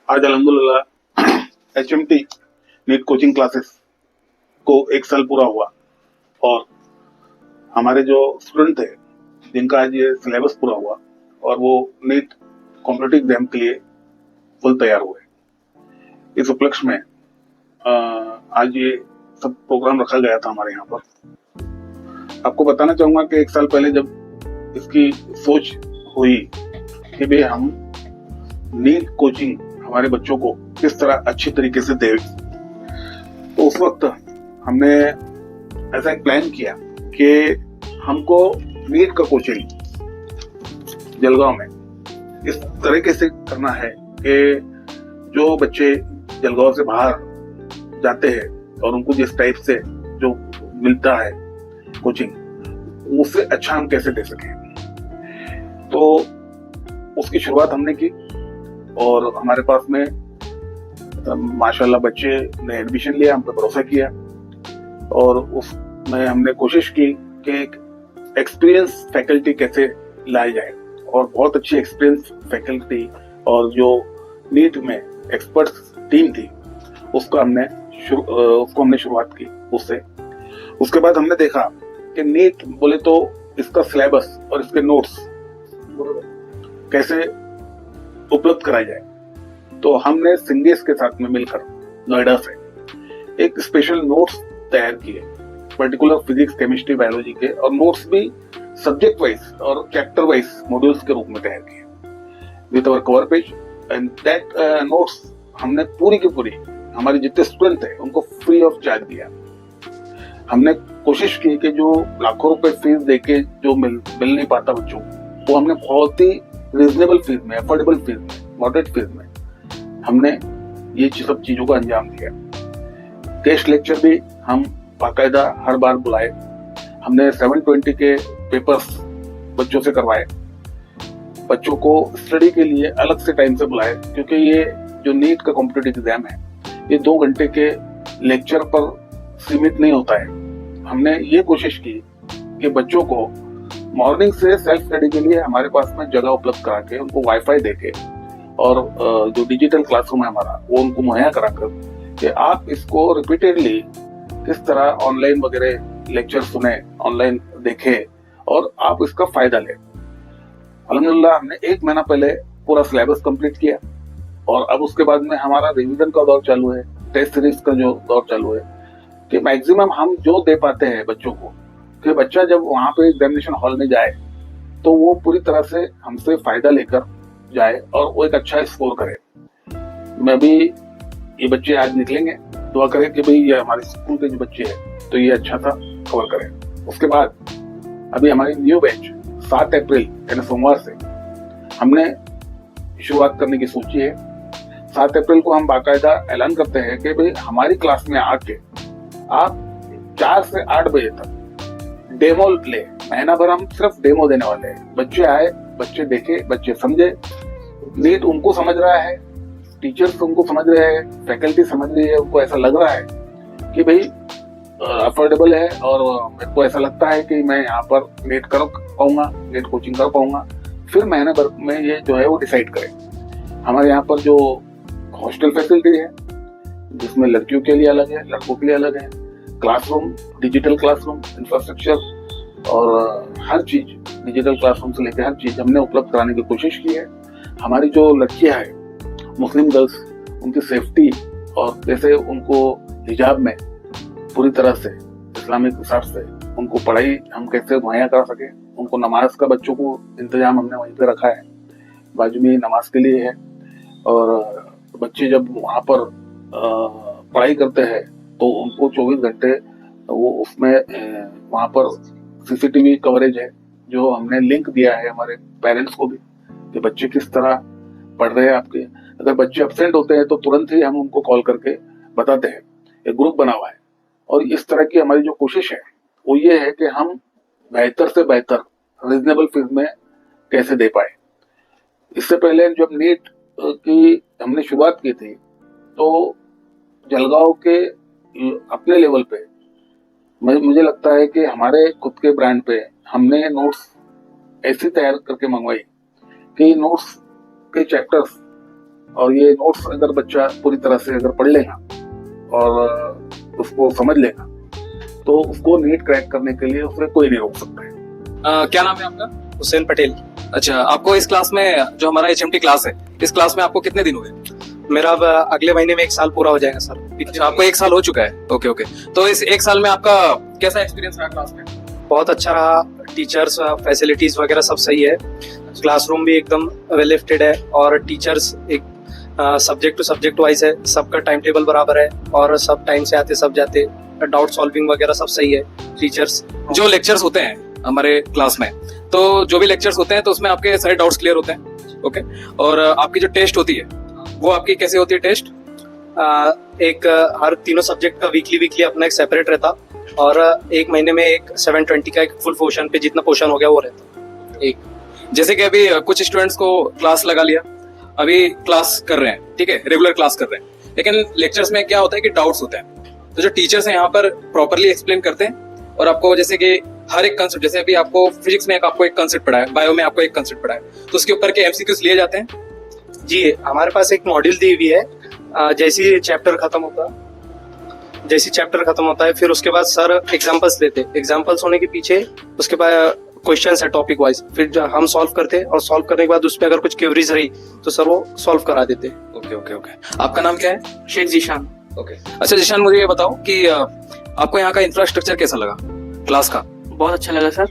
आज अल्हम्दुलिल्लाह HMT NEET coaching classes को 1 साल पूरा हुआ और हमारे जो स्टूडेंट थे जिनका आज ये सिलेबस पूरा हुआ और वो नीट कॉम्पिटिटिव एग्जाम के लिए फुल तैयार हुए। इस उपलक्ष्य में आज ये सब प्रोग्राम रखा गया था हमारे यहाँ पर। आपको बताना चाहूंगा कि 1 साल पहले जब इसकी सोच हुई कि भाई हम नीट कोचिंग हमारे बच्चों को किस तरह अच्छी तरीके से दें, तो उस वक्त हमने ऐसा एक प्लान किया कि हमको नीट का कोचिंग जलगांव में इस तरीके से करना है कि जो बच्चे जलगांव से बाहर जाते हैं और उनको जिस टाइप से जो मिलता है कोचिंग उससे अच्छा हम कैसे दे सकें। तो उसकी शुरुआत हमने की और हमारे पास में माशाल्लाह बच्चे ने एडमिशन लिया, हम पे भरोसा किया और उसमें हमने कोशिश की कि एक्सपीरियंस फैकल्टी कैसे लाई जाए और बहुत अच्छी एक्सपीरियंस फैकल्टी और जो नीट में एक्सपर्ट्स टीम थी उसको हमने शुरुआत की उससे। उसके बाद हमने देखा कि नीट बोले तो इसका सिलेबस और इसके नोट्स कैसे उपलब्ध कराया जाए, तो हमने सिंगेस के साथ में मिलकर नोएडा से एक स्पेशल नोट्स तैयार किए, पर्टिकुलर फिजिक्स केमिस्ट्री बायोलॉजी के, और नोट्स भी सब्जेक्ट वाइज और चैप्टर वाइज मॉड्यूल्स के रूप में तैयार किए with our cover page and that notes हमने पूरी की पूरी हमारे जितने स्टूडेंट थे उनको फ्री ऑफ चार्ज दिया। हमने कोशिश की कि जो लाखों रुपए फीस देके जो मिल नहीं पाता बच्चों को, वो हमने बहुत ही रीजनेबल फीस में, अफोर्डेबल फीस में, मॉडरेट फीस में हमने ये सब चीजों का अंजाम दिया। टेस्ट लेक्चर भी हम बाकायदा हर बार बुलाए, हमने 720 के पेपर्स बच्चों से करवाए, बच्चों को स्टडी के लिए अलग से टाइम से बुलाए, क्योंकि ये जो नीट का कॉम्पिटिटिव एग्जाम है ये 2 घंटे के लेक्चर पर सीमित नहीं होता है। हमने ये कोशिश की कि बच्चों को मॉर्निंग से सेल्फ स्टडी के लिए हमारे पास में जगह उपलब्ध करा के, उनको वाईफाई देके और जो डिजिटल क्लासरूम है हमारा वो उनको मुहैया कराकर कि आप इसको रिपीटेडली किस तरह ऑनलाइन वगैरह लेक्चर सुने, ऑनलाइन देखे और आप इसका फायदा लें। अल्हम्दुलिल्लाह हमने 1 महीना पहले पूरा सिलेबस कंप्लीट किया और अब उसके बाद में हमारा रिवीजन का दौर चालू है, टेस्ट सीरीज का जो दौर चालू है कि मैक्सिमम हम जो दे पाते हैं बच्चों को, कि बच्चा जब वहां पे एग्जामिनेशन हॉल में जाए तो वो पूरी तरह से हमसे फायदा लेकर जाए और वो एक अच्छा स्कोर करे। मैं भी ये बच्चे आज निकलेंगे, दुआ करें कि भाई ये हमारे स्कूल के जो बच्चे हैं तो ये अच्छा सा कवर करें। उसके बाद अभी हमारी न्यू बैच 7 अप्रैल यानी सोमवार से हमने शुरुआत करने की सोची है। 7 अप्रैल को हम बाकायदा ऐलान करते हैं कि भाई हमारी क्लास में आके आप 4 से 8 बजे तक डेमो ले, महीना भर हम सिर्फ डेमो देने वाले हैं। बच्चे आए, बच्चे देखे, बच्चे समझे, नीट उनको समझ रहा है, टीचर्स उनको समझ रहे हैं, फैकल्टी समझ रही है, उनको ऐसा लग रहा है कि भाई अफोर्डेबल है और मेरे को ऐसा लगता है कि मैं यहाँ पर नीट कर पाऊंगा, नीट कोचिंग कर पाऊंगा। फिर महीने भर में ये जो है वो डिसाइड करें। हमारे यहाँ पर जो हॉस्टल फैसिलिटी है जिसमें लड़कियों के लिए अलग है, लड़कों के लिए अलग है, क्लासरूम, डिजिटल क्लासरूम, इंफ्रास्ट्रक्चर और हर चीज, डिजिटल क्लासरूम से लेकर हर चीज हमने उपलब्ध कराने की कोशिश की है। हमारी जो लड़कियां हैं मुस्लिम गर्ल्स, उनकी सेफ्टी और कैसे उनको हिजाब में पूरी तरह से इस्लामिक हिसाब से उनको पढ़ाई हम कैसे मुहैया करा सके, उनको नमाज का बच्चों को इंतजाम हमने वहीं पे रखा है, बाजू में नमाज के लिए है। और बच्चे जब वहाँ पर पढ़ाई करते हैं तो उनको 24 घंटे वो उसमें वहाँ पर सीसीटीवी कवरेज है, जो हमने लिंक दिया है हमारे पेरेंट्स को भी कि बच्चे किस तरह पढ़ रहे हैं आपके। अगर बच्चे एब्सेंट होते हैं तो तुरंत ही हम उनको कॉल करके बताते हैं, एक ग्रुप बना हुआ है। और इस तरह की हमारी जो कोशिश है वो ये है कि हम बेहतर से बेहतर रीजनेबल फीस में कैसे दे पाए। इससे पहले जब नीट की हमने शुरुआत की थी तो जलगांव के अपने लेवल पे मुझे लगता है कि हमारे खुद के ब्रांड पे हमने नोट्स ऐसी तैयार करके मंगवाई कि नोट्स के चैप्टर्स और ये नोट्स अगर बच्चा पूरी तरह से अगर पढ़ लेगा और उसको समझ लेगा तो उसको नीट क्रैक करने के लिए उसे कोई नहीं रोक सकता है। क्या नाम है आपका? हुसैन पटेल। अच्छा, आपको इस क्लास में जो हमारा HMT क्लास है, इस क्लास में आपको कितने दिन हुए? मेरा अब अगले महीने में 1 साल पूरा हो जाएगा सर। अच्छा, आपको 1 साल हो चुका है। Okay okay. तो इस 1 साल में आपका कैसा एक्सपीरियंस रहा क्लास में? बहुत अच्छा रहा। टीचर्स फैसिलिटीज वगैरह सब सही है। क्लासरूम भी एकदम वेल लिफ्टेड है और टीचर्स एक सब्जेक्ट टू सब्जेक्ट वाइज है। सबका टाइम टेबल बराबर है और सब टाइम से आते सब जाते। डाउट सॉल्विंग वगैरह सब सही है। टीचर्स जो लेक्चर्स होते हैं हमारे क्लास में, तो जो भी लेक्चर्स होते हैं तो उसमें आपके सारे डाउट्स क्लियर होते हैं। ओके। और आपकी जो टेस्ट होती है वो आपकी कैसे होती है टेस्ट? एक हर तीनों सब्जेक्ट का वीकली अपना एक सेपरेट रहता और 1 महीने में एक 720 का एक फुल पोर्शन पे जितना पोर्शन हो गया वो रहता। एक जैसे कि अभी कुछ स्टूडेंट्स को क्लास लगा लिया, अभी क्लास कर रहे हैं, ठीक है, रेगुलर क्लास कर रहे हैं, लेकिन लेक्चर्स में क्या होता है कि डाउट्स होते हैं। तो जो टीचर्स हैं यहाँ पर प्रॉपरली एक्सप्लेन करते हैं और आपको जैसे कि हर एक कंसेप्ट, जैसे अभी आपको फिजिक्स में आपको एक कंसेप्ट पढ़ा है, बायो में आपको एक कंसेप्ट पढ़ा है, तो उसके ऊपर के MCQs लिए जाते हैं। जी, हमारे पास एक मॉड्यूल दी हुई है। जैसी चैप्टर खत्म होता है फिर उसके बाद सर एग्जांपल्स देते हैं। एग्जांपल्स होने के पीछे उसके बाद क्वेश्चंस है टॉपिक वाइज, फिर हम सॉल्व करते हैं और सॉल्व करने के बाद उस पर अगर कुछ क्वेरीज रही तो सर वो सॉल्व करा देते हैं। Okay okay okay. आपका नाम क्या है? शेख जीशान। ओके। अच्छा जीशान, मुझे ये बताओ कि आपको यहाँ का इंफ्रास्ट्रक्चर कैसा लगा क्लास का? बहुत अच्छा लगा सर।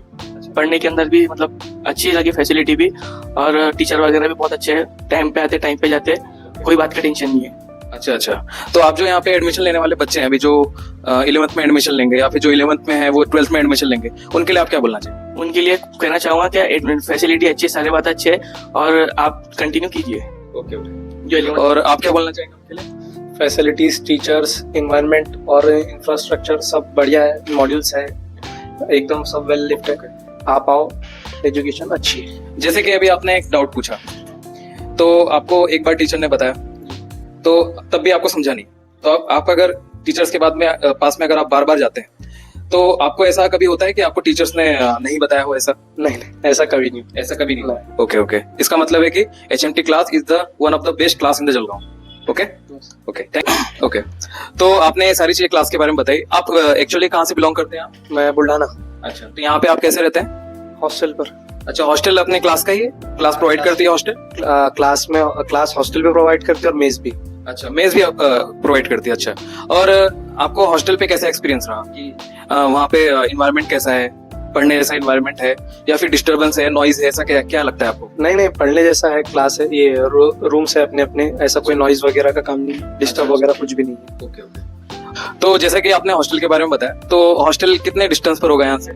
पढ़ने के अंदर भी मतलब अच्छी लगी, फैसिलिटी भी, और टीचर वगैरह भी बहुत अच्छे हैं। टाइम पे आते टाइम पे जाते, कोई बात का टेंशन नहीं है। अच्छा अच्छा। तो आप जो यहाँ पे एडमिशन लेने वाले बच्चे हैं, अभी जो 11th में एडमिशन लेंगे या फिर जो 11th में है वो 12th में एडमिशन लेंगे, उनके लिए आप क्या बोलना चाहिए? उनके लिए कहना चाहूंगा कि फैसिलिटी अच्छी है, सारी बात अच्छे है और आप कंटिन्यू कीजिए। Okay okay. और आप क्या बोलना चाहेंगे उनके लिए? फैसिलिटीज, टीचर्स, एनवायरनमेंट और इंफ्रास्ट्रक्चर सब बढ़िया है। मॉड्यूल्स है एकदम सब वेल लिफ्टेड है। आप आओ, एजुकेशन अच्छी है। जैसे कि अभी आपने एक डाउट पूछा तो आपको एक बार टीचर ने बताया तो तब भी आपको समझा नहीं, तो आप अगर टीचर्स के पास में अगर आप बार बार जाते हैं तो आपको ऐसा कभी होता है कि आपको टीचर्स ने नहीं बताया हो? ऐसा नहीं, ऐसा कभी नहीं। ऐसा कभी नहीं। Okay okay. इसका मतलब है कि HMT class is the one of the best class in the Jalgaon. Okay okay thank. Okay, तो आपने सारी चीजें क्लास के बारे में बताई। आप एक्चुअली कहाँ से बिलोंग करते हैं आप? मैं बुल्ढाना। अच्छा, तो यहाँ पे आप कैसे रहते हैं? हॉस्टल पर। अच्छा, हॉस्टल अपने क्लास का ही है? क्लास प्रोवाइड करती है हॉस्टल? क्लास हॉस्टल पे प्रोवाइड करती है और मेस भी। अच्छा, मेस भी प्रोवाइड करती है। अच्छा, और आपको हॉस्टल पे कैसा एक्सपीरियंस रहा कि वहाँ पे इन्वायरमेंट कैसा है? पढ़ने जैसा इन्वायरमेंट है या फिर डिस्टर्बेंस है, नॉइज है, ऐसा क्या लगता है आपको? नहीं, पढ़ने जैसा है। क्लास है, ये रूम्स है अपने, ऐसा कोई नॉइज वगैरह का काम नहीं, डिस्टर्ब वगैरह कुछ भी नहीं है। Okay okay. तो जैसे कि आपने हॉस्टल के बारे में बताया, तो हॉस्टल कितने डिस्टेंस पर होगा यहाँ से?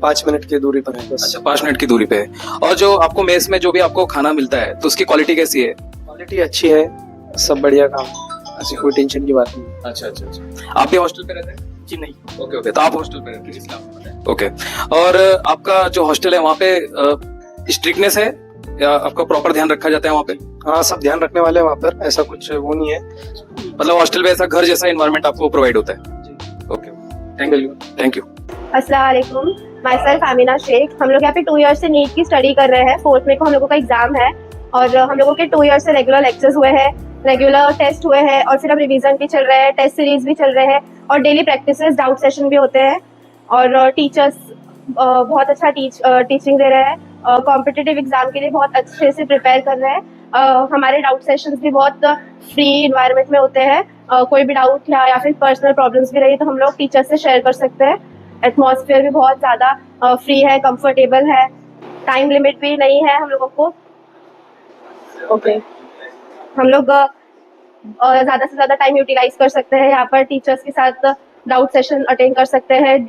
5 मिनट की दूरी पर है बस। अच्छा, 5 मिनट की दूरी पे है। और जो आपको मेस में जो भी आपको खाना मिलता है तो उसकी क्वालिटी कैसी है? क्वालिटी अच्छी है, सब बढ़िया काम, ऐसी कोई टेंशन की बात नहीं। अच्छा अच्छा अच्छा। आप भी हॉस्टल पे रहते हैं? जी नहीं। Okay okay. तो आप हॉस्टल पे रहते हैं इसलिए आपको पता है। ओके। और आपका जो हॉस्टल है वहाँ पे स्ट्रिक्टनेस है या आपका प्रॉपर ध्यान रखा जाता है वहाँ पे? हाँ, सब ध्यान रखने वाले हैं वहाँ पर, ऐसा कुछ वो नहीं है। मतलब हॉस्टल पे ऐसा घर जैसा इन्वायरमेंट आपको प्रोवाइड होता है? Okay, thank you. अस्सलाम वालेकुम, माई सेल्फ आमिना शेख। हम लोग यहाँ पे 2 ईयर से नीट की स्टडी कर रहे हैं। 4th में को हम लोगों का एग्जाम है और हम लोगों के 2 ईयर से रेगुलर लेक्चर्स हुए हैं, रेगुलर टेस्ट हुए हैं और फिर अब रिवीजन भी चल रहे हैं, टेस्ट सीरीज भी चल रहे हैं और डेली प्रैक्टिसेस, डाउट सेशन भी होते हैं और टीचर्स बहुत अच्छा टीचिंग दे रहे हैं। कॉम्पिटिटिव एग्जाम के लिए बहुत अच्छे से प्रिपेयर कर रहे हैं। हमारे डाउट सेशंस भी बहुत फ्री इन्वायरमेंट में होते हैं। कोई भी डाउट या फिर पर्सनल प्रॉब्लम्स भी रही तो हम लोग टीचर से शेयर कर सकते हैं। एटमॉस्फेयर भी बहुत ज़्यादा फ्री है, कंफर्टेबल है, टाइम लिमिट भी नहीं है हम लोगों को। ओके, हम लोग ज़्यादा से ज़्यादा टाइम यूटिलाइज कर सकते हैं। यहाँ पर टीचर्स के साथ डाउट सेशन अटेंड कर सकते हैं।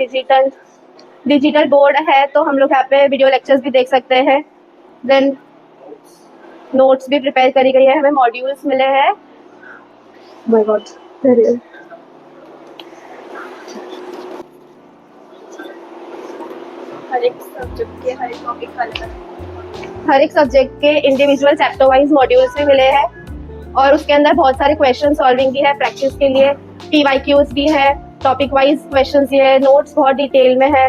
डिजिटल बोर्ड है तो हम लोग यहाँ पे वीडियो लेक्चर्स भी देख सकते हैं। देन नोट्स भी प्रिपेयर करी गई है, हमें मॉड्यूल्स मिले हैं। माय गॉड, हर एक सब्जेक्ट के इंडिविजुअल चैप्टर वाइज मॉड्यूल्स भी मिले हैं और उसके अंदर बहुत सारे क्वेश्चन सॉल्विंग भी है प्रैक्टिस के लिए। PYQs भी है, टॉपिक वाइज क्वेश्चंस भी है, नोट्स बहुत डिटेल में है।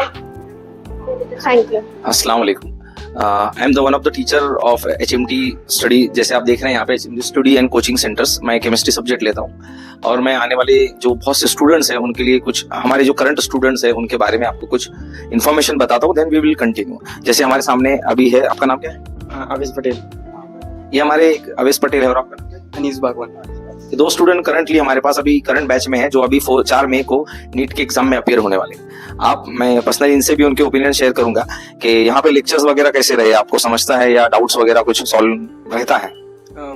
Thank you. अस्सलाम वालेकुम। I am the one of the teacher of HMT study. जैसे आप देख रहे हैं यहाँ पे HMT study and coaching centres, मैं केमिस्ट्री सब्जेक्ट लेता हूँ और मैं आने वाले जो बहुत से स्टूडेंट्स हैं उनके लिए कुछ, हमारे जो करंट स्टूडेंट्स हैं उनके बारे में आपको कुछ इन्फॉर्मेशन बताता हूँ, देन वी विल कंटिन्यू। जैसे हमारे सामने अभी है, आपका नाम क्या है? अवेश पटेल। ये हमारे अवेश पटेल है और आपका नाम क्या है? अनीस बागवान। ये दो स्टूडेंट करंटली हमारे पास अभी करंट बैच में है जो अभी 4 मई को नीट के एग्जाम में अपीयर होने वाले हैं। मैं पर्सनली इनसे भी उनके ओपिनियन शेयर करूंगा कि यहाँ पे लेक्चर्स वगैरह कैसे रहे, आपको समझता है या डाउट्स वगैरह कुछ सॉल्व रहता है?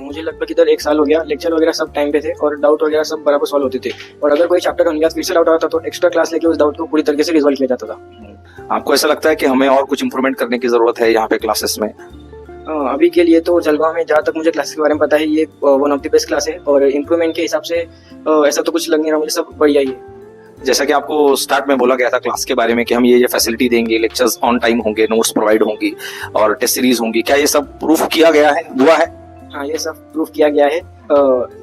मुझे लगभग इधर 1 साल हो गया, लेक्चर वगैरह सब टाइम पे थे और डाउट वगैरह सब बराबर सॉल्व होते थे, और अगर कोई चैप्टर बन गया फिर से डाउट आता तो एक्स्ट्रा क्लास लेके उस डाउट को पूरी तरीके से रिजॉल्व किया जाता था। आपको ऐसा लगता है कि हमें और कुछ इंप्रूवमेंट करने की जरूरत है यहाँ पे क्लासेस में? अभी के लिए तो जलगांव में जहाँ तक मुझे क्लासेस के बारे में पता है ये one of the best class है, और इम्प्रूवमेंट के हिसाब से ऐसा तो कुछ लग नहीं रहा मुझे, सब बढ़िया ही है। जैसा कि आपको स्टार्ट में बोला गया था क्लास के बारे में कि हम ये फैसिलिटी देंगे, लेक्चर्स ऑन टाइम होंगे, नोट्स प्रोवाइड होंगी और टेस्ट सीरीज होंगी, क्या ये सब प्रूफ किया गया है, हुआ है? हाँ, ये सब प्रूफ किया गया है।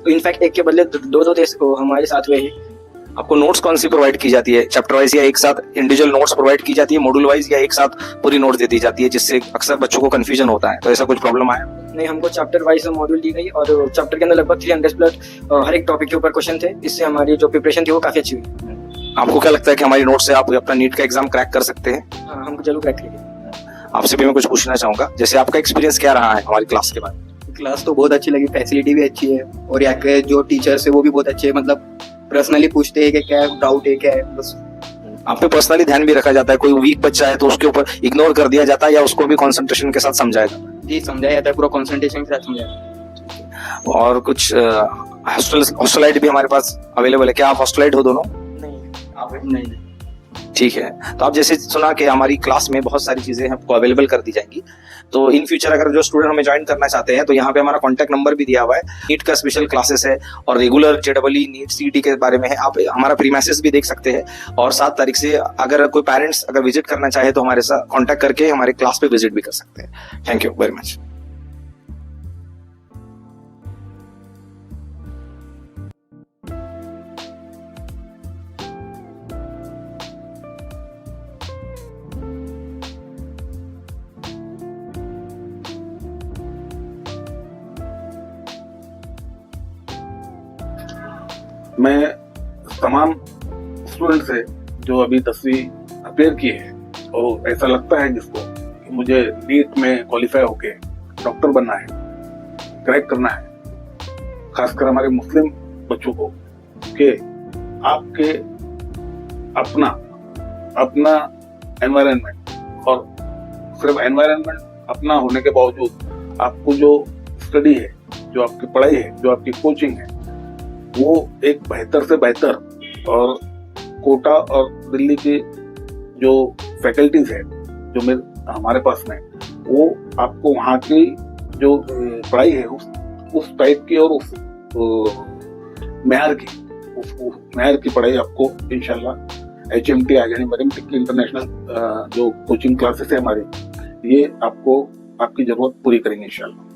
इनफैक्ट एक के बदले दो टेस्ट हमारे साथ हुए हैं। आपको नोट्स कौन सी प्रोवाइड की जाती है, चैप्टर वाइज या एक साथ इंडिविजुअल नोट्स प्रोवाइड की जाती है, मॉड्यूल वाइज या एक साथ पूरी नोट्स दे दी जाती है, जिससे अक्सर बच्चों को कंफ्यूजन होता है, तो ऐसा कुछ प्रॉब्लम आया? नहीं, हमको चैप्टर वाइज मॉड्यूल दी गई और चैप्टर के अंदर लगभग 300 प्लस हर एक टॉपिक के ऊपर क्वेश्चन थे, इससे हमारी जो प्रिपरेशन थी वो काफी अच्छी हुई। आपको क्या लगता है कि हमारी नोट से आप अपना नीट का एग्जाम क्रैक कर सकते हैं? हाँ, हमको जरूर क्रैक करेंगे। आपसे भी मैं कुछ पूछना चाहूंगा, जैसे आपका एक्सपीरियंस क्या रहा है हमारी क्लास के बारे में? क्लास तो बहुत अच्छी लगी, फैसिलिटी भी अच्छी है और यहाँ के जो टीचर्स है वो भी बहुत अच्छे हैं, मतलब पर्सनली पूछते हैं कि क्या डाउट है क्या है, बस। आप पे पर्सनली ध्यान भी रखा जाता है, कोई वीक बच्चा है तो उसके ऊपर इग्नोर कर दिया जाता है या उसको भी कंसंट्रेशन के साथ समझाया जाता है? जी, समझाया जाता है, पूरा कंसंट्रेशन के साथ समझाया। और कुछ हॉस्टलाइट भी हमारे पास अवेलेबल है, क्या आप हॉस्टलाइट हो दोनों? नहीं। ठीक है, तो आप जैसे सुना कि हमारी क्लास में बहुत सारी चीजें आपको अवेलेबल कर दी जाएंगी, तो इन फ्यूचर अगर जो स्टूडेंट हमें ज्वाइन करना चाहते हैं तो यहाँ पे हमारा कॉन्टैक्ट नंबर भी दिया हुआ है। नीट का स्पेशल क्लासेस है और रेगुलर JEE नीट CET के बारे में है, आप हमारा प्री मैसेज भी देख सकते हैं। और 7 तारीख से अगर कोई पेरेंट्स अगर विजिट करना चाहे तो हमारे साथ कॉन्टैक्ट करके हमारे क्लास पे विजिट भी कर सकते हैं। Thank you very much. मैं तमाम स्टूडेंट से जो अभी 10वीं अपीयर किए हैं और ऐसा लगता है जिसको कि मुझे नीट में क्वालिफाई होके डॉक्टर बनना है, क्रैक करना है, खासकर हमारे मुस्लिम बच्चों को, कि आपके अपना एनवायरनमेंट, और सिर्फ एनवायरनमेंट अपना होने के बावजूद आपको जो स्टडी है, जो आपकी पढ़ाई है, जो आपकी कोचिंग है, वो एक बेहतर से बेहतर, और कोटा और दिल्ली की जो फैकल्टीज है जो हमारे पास में, वो आपको वहाँ की जो पढ़ाई है उस टाइप की और उस मेयार की पढ़ाई आपको इंशाल्लाह HMT यानी मरियम टिक्की इंटरनेशनल जो कोचिंग क्लासेस है हमारी, ये आपको आपकी जरूरत पूरी करेंगे इंशाल्लाह।